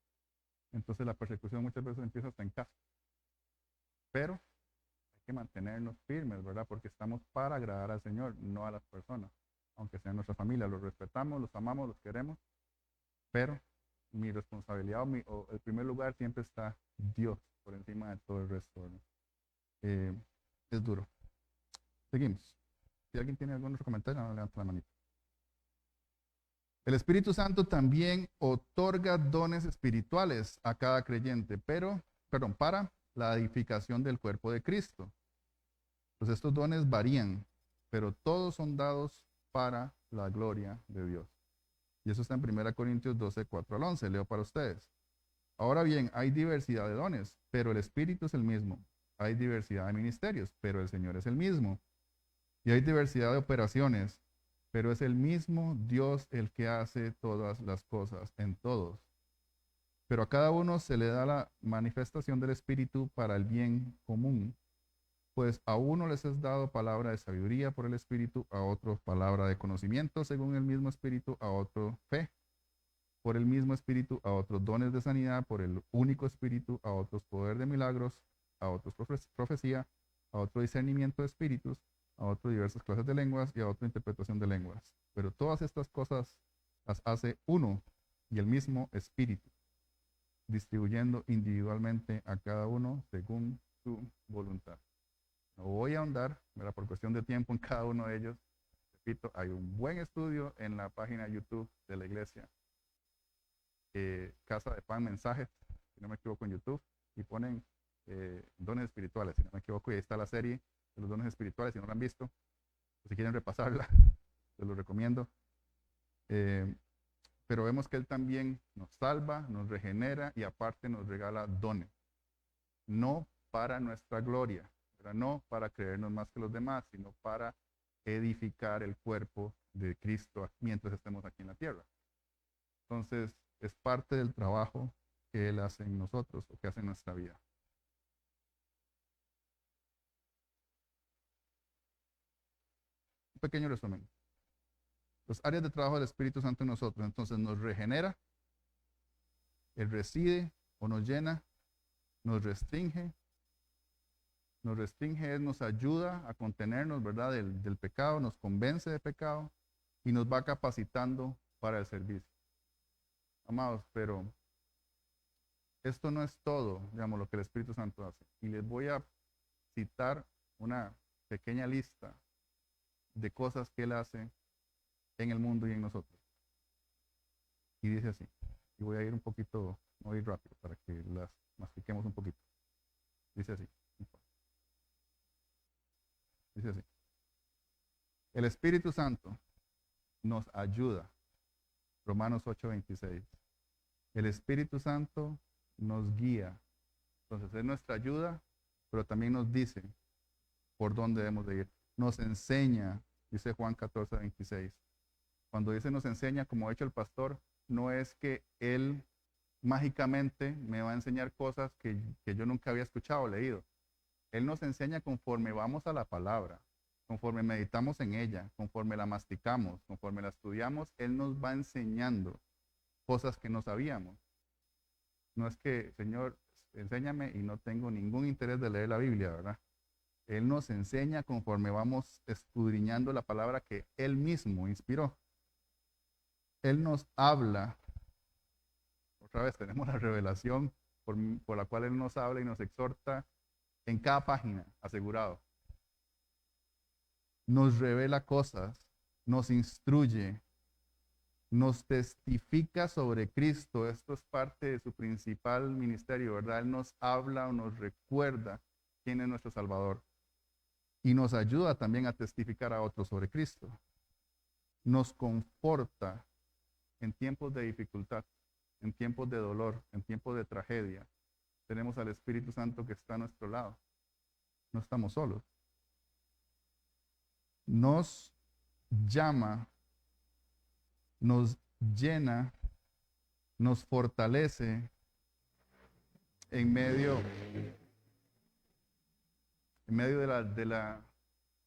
Entonces la persecución muchas veces empieza hasta en casa. Pero hay que mantenernos firmes, ¿verdad? Porque estamos para agradar al Señor, no a las personas. Aunque sean nuestra familia, los respetamos, los amamos, los queremos. Pero mi responsabilidad o el primer lugar siempre está Dios por encima de todo el resto, ¿verdad? Eh, es duro. Seguimos. Si alguien tiene algún otro comentario, no, levanta la manita. El Espíritu Santo también otorga dones espirituales a cada creyente, para la edificación del cuerpo de Cristo. Pues estos dones varían, pero todos son dados para la gloria de Dios. Y eso está en 1 Corintios 12, 4 al 11. Leo para ustedes. Ahora bien, hay diversidad de dones, pero el Espíritu es el mismo. Hay diversidad de ministerios, pero el Señor es el mismo. Y hay diversidad de operaciones, pero es el mismo Dios el que hace todas las cosas en todos. Pero a cada uno se le da la manifestación del Espíritu para el bien común. Pues a uno les es dado palabra de sabiduría por el Espíritu, a otro palabra de conocimiento según el mismo Espíritu, a otro fe por el mismo Espíritu, a otros dones de sanidad por el único Espíritu, a otros poder de milagros, a otros profecía, a otro discernimiento de espíritus, a otro diversas clases de lenguas y a otra interpretación de lenguas. Pero todas estas cosas las hace uno y el mismo Espíritu, distribuyendo individualmente a cada uno según su voluntad. No voy a ahondar, ¿verdad?, por cuestión de tiempo en cada uno de ellos. repito, hay un buen estudio en la página YouTube de la iglesia, Casa de Pan Mensajes, si no me equivoco, en YouTube, y ponen dones espirituales, si no me equivoco, y ahí está la serie de los dones espirituales, si no la han visto, pues si quieren repasarla, les lo recomiendo. Pero vemos que Él también nos salva, nos regenera y aparte nos regala dones, no para nuestra gloria, ¿verdad? No para creernos más que los demás, sino para edificar el cuerpo de Cristo mientras estemos aquí en la tierra. Entonces, es parte del trabajo que Él hace en nosotros o que hace en nuestra vida. Un pequeño resumen. Los áreas de trabajo del Espíritu Santo en nosotros, entonces nos regenera, Él reside o nos llena, nos restringe. Nos restringe, nos ayuda a contenernos, ¿verdad? Del pecado, nos convence de pecado y nos va capacitando para el servicio. Amados, pero esto no es todo, digamos, lo que el Espíritu Santo hace. Y les voy a citar una pequeña lista de cosas que Él hace en el mundo y en nosotros. Y dice así, y voy a ir un poquito, no voy a ir rápido para que las mastiquemos un poquito. Dice así. Dice así. El Espíritu Santo nos ayuda. Romanos 8:26. El Espíritu Santo nos guía. Entonces es nuestra ayuda, pero también nos dice por dónde debemos de ir. Nos enseña, dice Juan 14:26. Cuando dice nos enseña, como ha hecho el pastor, no es que Él mágicamente me va a enseñar cosas que yo nunca había escuchado o leído. Él nos enseña conforme vamos a la palabra, conforme meditamos en ella, conforme la masticamos, conforme la estudiamos, Él nos va enseñando cosas que no sabíamos. No es que, Señor, enséñame y no tengo ningún interés de leer la Biblia, ¿verdad? Él nos enseña conforme vamos escudriñando la palabra que Él mismo inspiró. Él nos habla. Otra vez tenemos la revelación por la cual Él nos habla y nos exhorta en cada página, asegurado. Nos revela cosas, nos instruye, nos testifica sobre Cristo. Esto es parte de su principal ministerio, ¿verdad? Él nos habla o nos recuerda quién es nuestro Salvador. Y nos ayuda también a testificar a otros sobre Cristo. Nos conforta en tiempos de dificultad, en tiempos de dolor, en tiempos de tragedia. Tenemos al Espíritu Santo que está a nuestro lado. No estamos solos. Nos llama, nos llena, nos fortalece en medio de la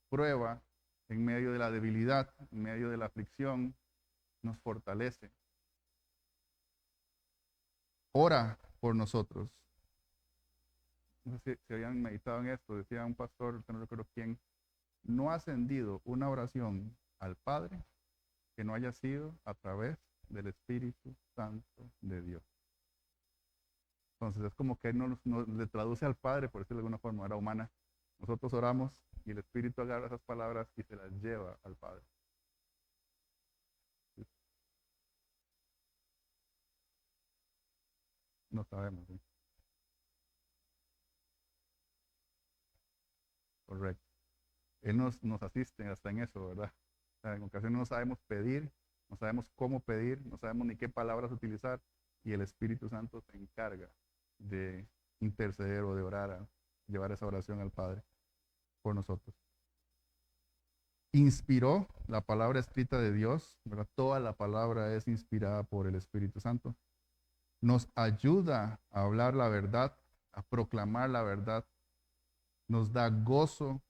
prueba, en medio de la debilidad, en medio de la aflicción, nos fortalece. Ora por nosotros. No sé si habían meditado en esto, decía un pastor, no recuerdo quién, no ha ascendido una oración al Padre que no haya sido a través del Espíritu Santo de Dios. Entonces es como que Él nos le traduce al Padre, por decirlo de alguna forma, era humana. Nosotros oramos y el Espíritu agarra esas palabras y se las lleva al Padre. No sabemos, ¿sí? Correcto. Él nos asiste hasta en eso, ¿verdad? O sea, en ocasiones no sabemos pedir, no sabemos cómo pedir, no sabemos ni qué palabras utilizar, y el Espíritu Santo se encarga de interceder o de orar, llevar esa oración al Padre por nosotros. Inspiró la palabra escrita de Dios, ¿verdad? Toda la palabra es inspirada por el Espíritu Santo. Nos ayuda a hablar la verdad, a proclamar la verdad. Nos da gozo,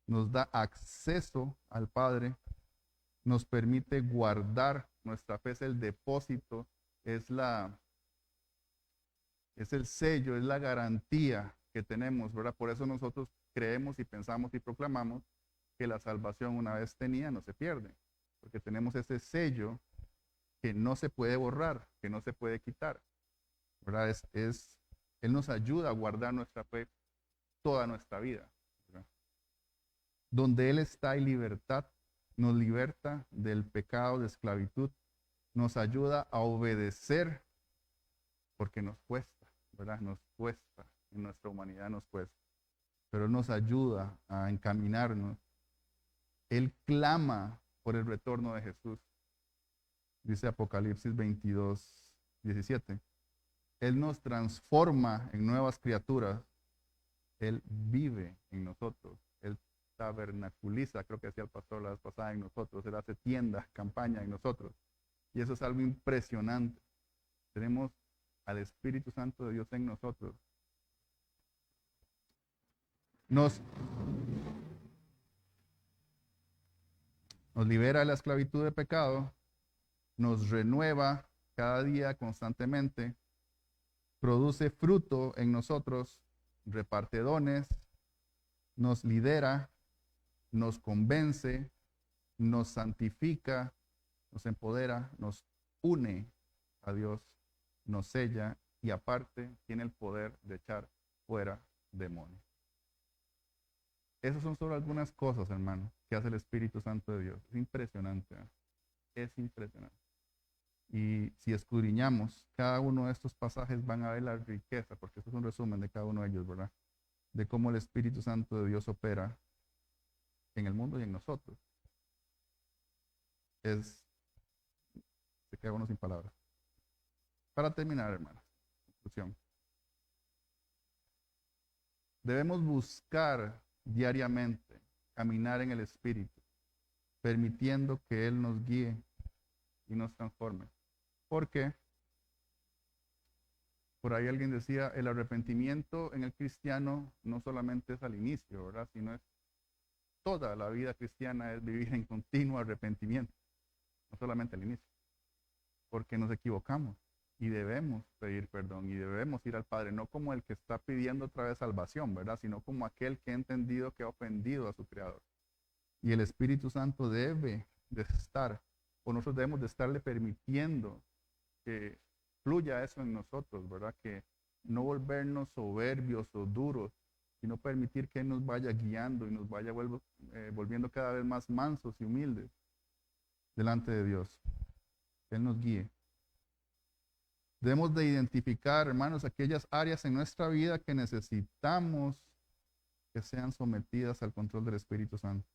nos da acceso al Padre, nos permite guardar nuestra fe, es el depósito, es el sello, es la garantía que tenemos, ¿verdad? Por eso nosotros creemos y pensamos y proclamamos que la salvación una vez tenida no se pierde, porque tenemos ese sello que no se puede borrar, que no se puede quitar, ¿verdad? Él nos ayuda a guardar nuestra fe toda nuestra vida, ¿verdad? Donde Él está hay libertad, nos liberta del pecado de esclavitud, nos ayuda a obedecer, porque nos cuesta, ¿verdad? Nos cuesta, en nuestra humanidad nos cuesta, pero Él nos ayuda a encaminarnos. Él clama por el retorno de Jesús. Dice Apocalipsis 22, 17. Él nos transforma en nuevas criaturas. Él vive en nosotros. Él tabernaculiza, creo que decía el pastor la vez pasada, en nosotros. Él hace tienda, campaña en nosotros. Y eso es algo impresionante. Tenemos al Espíritu Santo de Dios en nosotros. Nos libera de la esclavitud de pecado, nos renueva cada día constantemente, produce fruto en nosotros, reparte dones, nos lidera, nos convence, nos santifica, nos empodera, nos une a Dios, nos sella y aparte tiene el poder de echar fuera demonios. Esas son solo algunas cosas, hermano, que hace el Espíritu Santo de Dios. Es impresionante, ¿eh? Es impresionante. Y si escudriñamos cada uno de estos pasajes, van a ver la riqueza, porque esto es un resumen de cada uno de ellos, ¿verdad? De cómo el Espíritu Santo de Dios opera en el mundo y en nosotros. Se queda uno sin palabras. Para terminar, hermanos, conclusión. Debemos buscar diariamente caminar en el Espíritu, permitiendo que Él nos guíe y nos transforme. Porque por ahí alguien decía, el arrepentimiento en el cristiano no solamente es al inicio, ¿verdad? Sino es toda la vida cristiana, es vivir en continuo arrepentimiento, no solamente al inicio. Porque nos equivocamos y debemos pedir perdón y debemos ir al Padre, no como el que está pidiendo otra vez salvación, ¿verdad? Sino como aquel que ha entendido que ha ofendido a su Creador. Y el Espíritu Santo debe de estar, o nosotros debemos de estarle permitiendo que fluya eso en nosotros, ¿verdad? Que no volvernos soberbios o duros, sino permitir que Él nos vaya guiando y nos vaya volviendo cada vez más mansos y humildes delante de Dios. Que Él nos guíe. Debemos de identificar, hermanos, aquellas áreas en nuestra vida que necesitamos que sean sometidas al control del Espíritu Santo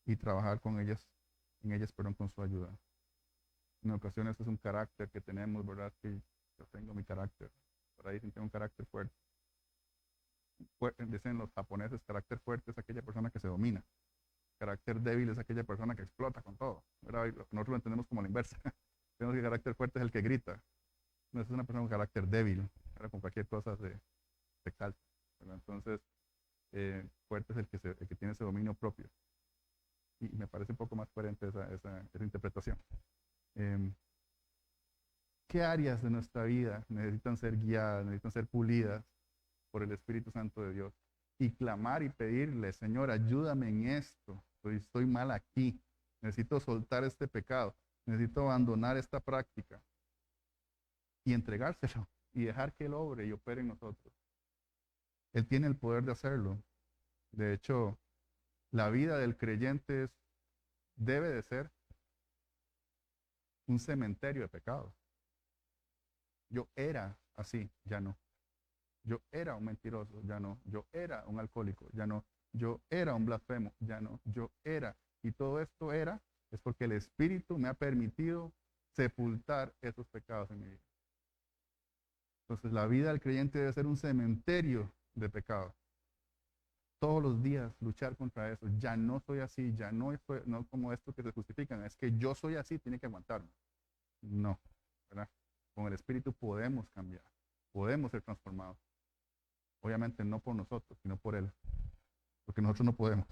y trabajar con ellas, con su ayuda. En ocasiones es un carácter que tenemos, ¿verdad? Que yo tengo mi carácter. Por ahí tengo un carácter fuerte. Dicen los japoneses, carácter fuerte es aquella persona que se domina. Carácter débil es aquella persona que explota con todo, ¿verdad? Nosotros lo entendemos como la inversa. Tenemos que el carácter fuerte es el que grita. No es una persona con carácter débil, ¿verdad? Con cualquier cosa se exalta, ¿verdad? Entonces, fuerte es el que tiene ese dominio propio. Y me parece un poco más coherente esa interpretación. ¿Qué áreas de nuestra vida necesitan ser guiadas, necesitan ser pulidas por el Espíritu Santo de Dios? Y clamar y pedirle, Señor, ayúdame en esto, estoy mal aquí, necesito soltar este pecado, necesito abandonar esta práctica y entregárselo y dejar que Él obre y opere en nosotros. Él tiene el poder de hacerlo. De hecho, la vida del creyente debe de ser un cementerio de pecados. Yo era así, ya no. Yo era un mentiroso, ya no. Yo era un alcohólico, ya no. Yo era un blasfemo, ya no. Yo era. Y todo esto es porque el Espíritu me ha permitido sepultar esos pecados en mi vida. Entonces la vida del creyente debe ser un cementerio de pecados. Todos los días luchar contra eso. Ya no soy así, ya no estoy, no como esto que se justifican. Es que yo soy así, tiene que aguantarme. No, ¿verdad? Con el Espíritu podemos cambiar, podemos ser transformados. Obviamente no por nosotros, sino por Él. Porque nosotros no podemos.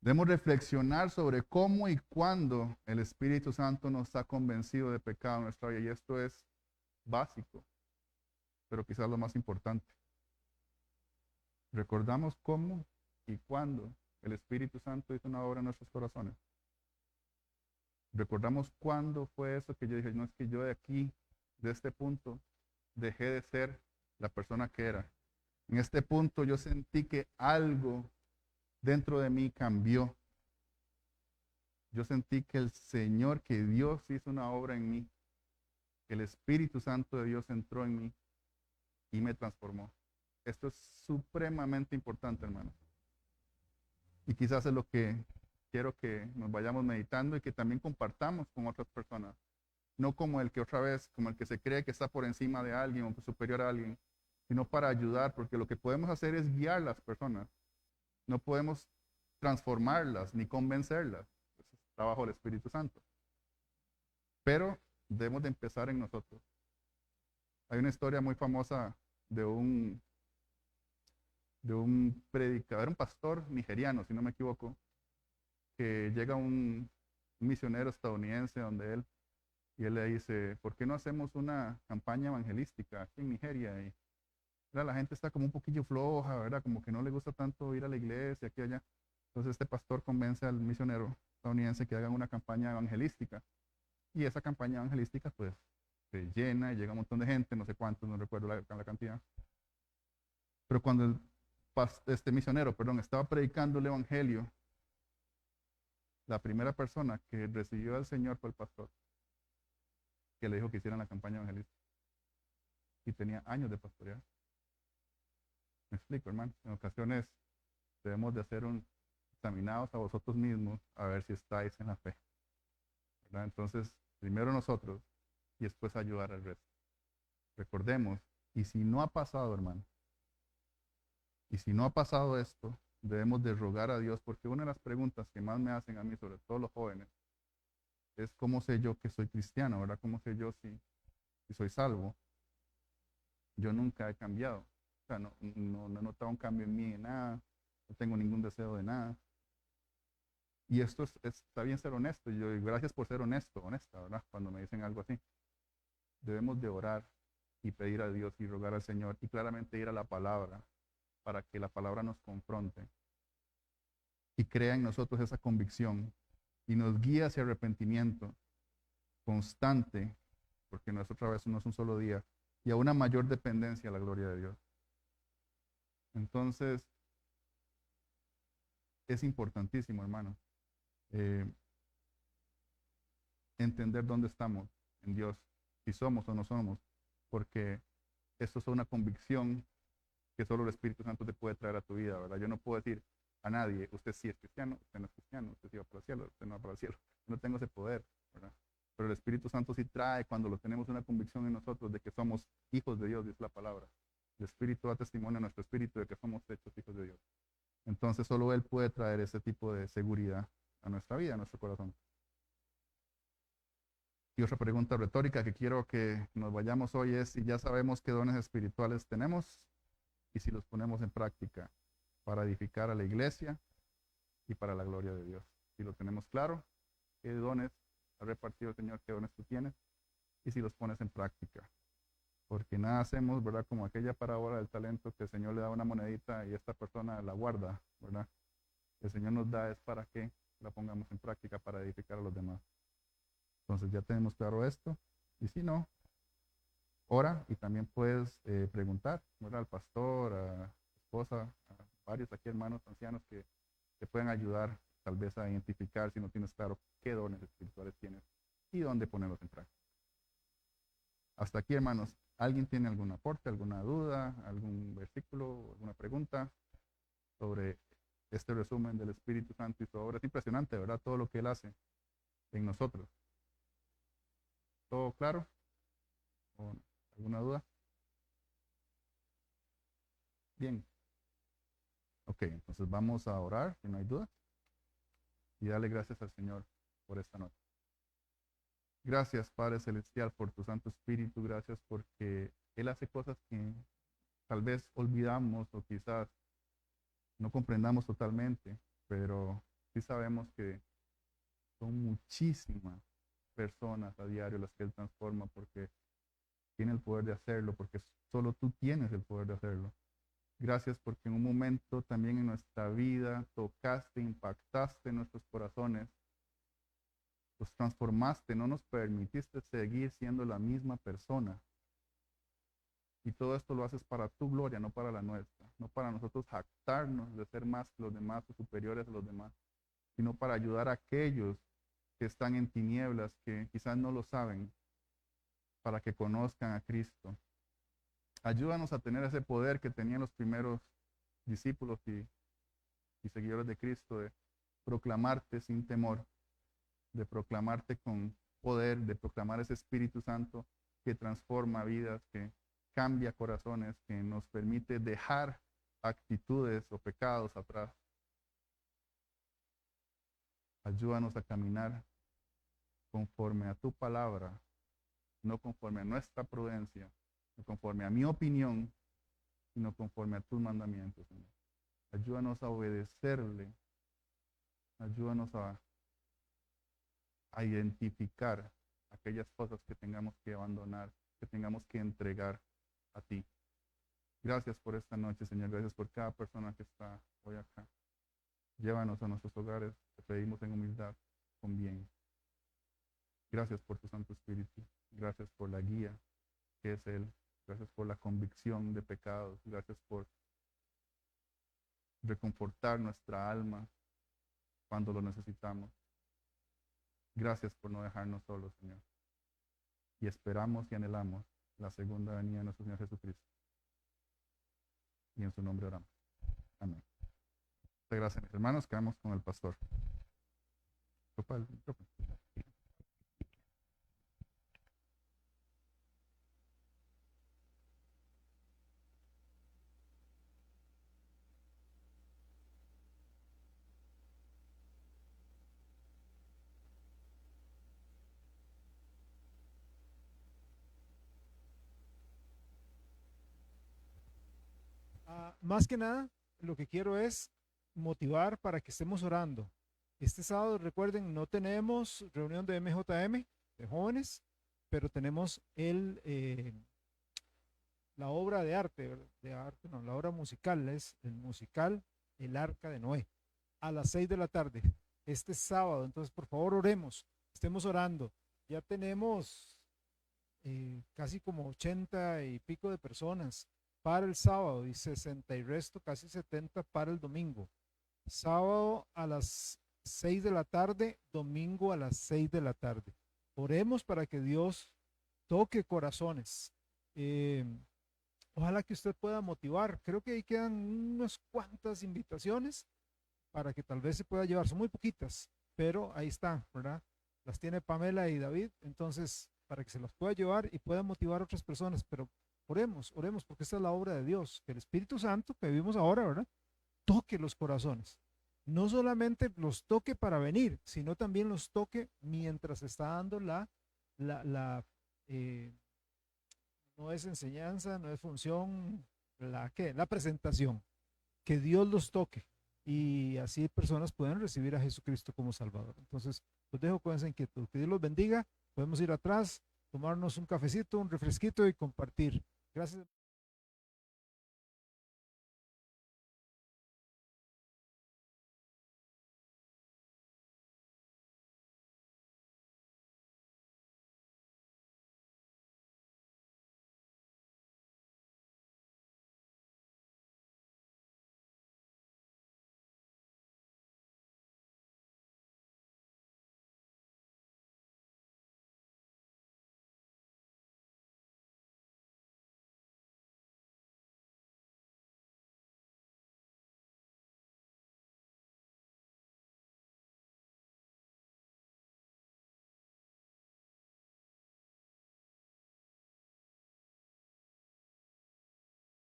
Debemos reflexionar sobre cómo y cuándo el Espíritu Santo nos ha convencido de pecado en nuestra vida. Y esto es básico, pero quizás lo más importante. ¿Recordamos cómo y cuándo el Espíritu Santo hizo una obra en nuestros corazones? ¿Recordamos cuándo fue eso que yo dije, no, es que yo de aquí, de este punto, dejé de ser la persona que era? En este punto yo sentí que algo dentro de mí cambió. yo sentí que el Señor, que Dios hizo una obra en mí, que el Espíritu Santo de Dios entró en mí y me transformó. Esto es supremamente importante, hermanos. Y quizás es lo que quiero que nos vayamos meditando y que también compartamos con otras personas. No como el que otra vez, como el que se cree que está por encima de alguien o superior a alguien, sino para ayudar, porque lo que podemos hacer es guiar a las personas. No podemos transformarlas ni convencerlas. Eso es trabajo del Espíritu Santo. Pero debemos de empezar en nosotros. Hay una historia muy famosa de un predicador, un pastor nigeriano, si no me equivoco, que llega un misionero estadounidense donde él, y él le dice, ¿por qué no hacemos una campaña evangelística aquí en Nigeria? Y la gente está como un poquillo floja, ¿verdad? Como que no le gusta tanto ir a la iglesia, aquí y allá. Entonces este pastor convence al misionero estadounidense que hagan una campaña evangelística. Y esa campaña evangelística pues se llena y llega un montón de gente, no sé cuántos, no recuerdo la cantidad. Pero cuando este misionero, estaba predicando el evangelio, la primera persona que recibió al Señor fue el pastor, que le dijo que hicieran la campaña evangelística. Y tenía años de pastorear. Me explico, hermano. En ocasiones debemos de hacer examinados a vosotros mismos a ver si estáis en la fe, ¿verdad? Entonces, primero nosotros y después ayudar al resto. Recordemos, y si no ha pasado, hermano, y si no ha pasado esto, debemos de rogar a Dios, porque una de las preguntas que más me hacen a mí, sobre todo los jóvenes, es cómo sé yo que soy cristiano, ¿verdad? ¿Cómo sé yo si soy salvo? Yo nunca he cambiado. O sea, no he notado un cambio en mí en nada, no tengo ningún deseo de nada. Y esto está bien ser honesto, y gracias por ser honesto, honesta, ¿verdad? Cuando me dicen algo así. Debemos de orar y pedir a Dios y rogar al Señor y claramente ir a la palabra para que la palabra nos confronte y crea en nosotros esa convicción y nos guíe hacia arrepentimiento constante, porque no es otra vez, no es un solo día, y a una mayor dependencia a la gloria de Dios. Entonces, es importantísimo, hermano, entender dónde estamos en Dios, si somos o no somos, porque esto es una convicción que solo el Espíritu Santo te puede traer a tu vida, ¿verdad? Yo no puedo decir a nadie, usted sí es cristiano, usted no es cristiano, usted sí va para el cielo, usted no va para el cielo. Yo no tengo ese poder, ¿verdad? Pero el Espíritu Santo sí trae cuando lo tenemos una convicción en nosotros de que somos hijos de Dios, dice la palabra. El Espíritu da testimonio a nuestro espíritu de que somos hechos hijos de Dios. Entonces solo Él puede traer ese tipo de seguridad a nuestra vida, a nuestro corazón. Y otra pregunta retórica que quiero que nos vayamos hoy es si ya sabemos qué dones espirituales tenemos y si los ponemos en práctica para edificar a la iglesia y para la gloria de Dios. Si lo tenemos claro, qué dones ha repartido el Señor, qué dones tú tienes y si los pones en práctica. Porque nada hacemos, ¿verdad? Como aquella parábola del talento que el Señor le da una monedita y esta persona la guarda, ¿verdad? El Señor nos da es para que la pongamos en práctica para edificar a los demás. Entonces ya tenemos claro esto. Y si no, ora y también puedes preguntar, ¿verdad? Al pastor, a tu esposa, a varios aquí hermanos ancianos que te pueden ayudar tal vez a identificar si no tienes claro qué dones espirituales tienes y dónde ponerlos en práctica. Hasta aquí, hermanos. ¿Alguien tiene algún aporte, alguna duda, algún versículo, alguna pregunta sobre este resumen del Espíritu Santo y su obra? Es impresionante, ¿verdad? Todo lo que Él hace en nosotros. ¿Todo claro? ¿O alguna duda? Bien. Ok, entonces vamos a orar, si no hay duda, y darle gracias al Señor por esta noche. Gracias, Padre Celestial, por tu Santo Espíritu. Gracias porque Él hace cosas que tal vez olvidamos o quizás no comprendamos totalmente, pero sí sabemos que son muchísimas personas a diario las que Él transforma porque tiene el poder de hacerlo, porque solo tú tienes el poder de hacerlo. Gracias porque en un momento también en nuestra vida tocaste, impactaste nuestros corazones, los transformaste, no nos permitiste seguir siendo la misma persona. Y todo esto lo haces para tu gloria, no para la nuestra, no para nosotros jactarnos de ser más que los demás o superiores a los demás, sino para ayudar a aquellos que están en tinieblas, que quizás no lo saben, para que conozcan a Cristo. Ayúdanos a tener ese poder que tenían los primeros discípulos y seguidores de Cristo, de proclamarte sin temor, de proclamarte con poder, de proclamar ese Espíritu Santo que transforma vidas, que cambia corazones, que nos permite dejar actitudes o pecados atrás. Ayúdanos a caminar conforme a tu palabra, no conforme a nuestra prudencia, no conforme a mi opinión, sino conforme a tus mandamientos, Señor. Ayúdanos a obedecerle. Ayúdanos a identificar aquellas cosas que tengamos que abandonar, que tengamos que entregar a ti. Gracias por esta noche, Señor. Gracias por cada persona que está hoy acá. Llévanos a nuestros hogares. Te pedimos en humildad, con bien. Gracias por tu Santo Espíritu. Gracias por la guía que es Él. Gracias por la convicción de pecados. Gracias por reconfortar nuestra alma cuando lo necesitamos. Gracias por no dejarnos solos, Señor. Y esperamos y anhelamos la segunda venida de nuestro Señor Jesucristo. Y en su nombre oramos. Amén. Muchas gracias, mis hermanos. Quedamos con el pastor. Opa, el micrófono. Más que nada, lo que quiero es motivar para que estemos orando. Este sábado, recuerden, no tenemos reunión de MJM, de jóvenes, pero tenemos la obra de arte, no, la obra musical, es el musical El Arca de Noé, a las 6 de la tarde, este sábado. Entonces, por favor, oremos, estemos orando. Ya tenemos casi como 80 y pico de personas para el sábado y 60 y resto, casi 70 para el domingo. Sábado a las 6 de la tarde, domingo a las 6 de la tarde. Oremos para que Dios toque corazones. Ojalá que usted pueda motivar. Creo que ahí quedan unas cuantas invitaciones para que tal vez se pueda llevar. Son muy poquitas, pero ahí están, ¿verdad? Las tiene Pamela y David. Entonces, para que se las pueda llevar y pueda motivar a otras personas. Pero oremos, porque esta es la obra de Dios. Que el Espíritu Santo que vivimos ahora, ¿verdad? Toque los corazones. No solamente los toque para venir, sino también los toque mientras está dando no es enseñanza, no es función, la presentación. Que Dios los toque y así personas pueden recibir a Jesucristo como Salvador. Entonces, los dejo con esa inquietud. Que Dios los bendiga. Podemos ir atrás, tomarnos un cafecito, un refresquito y compartir. Gracias.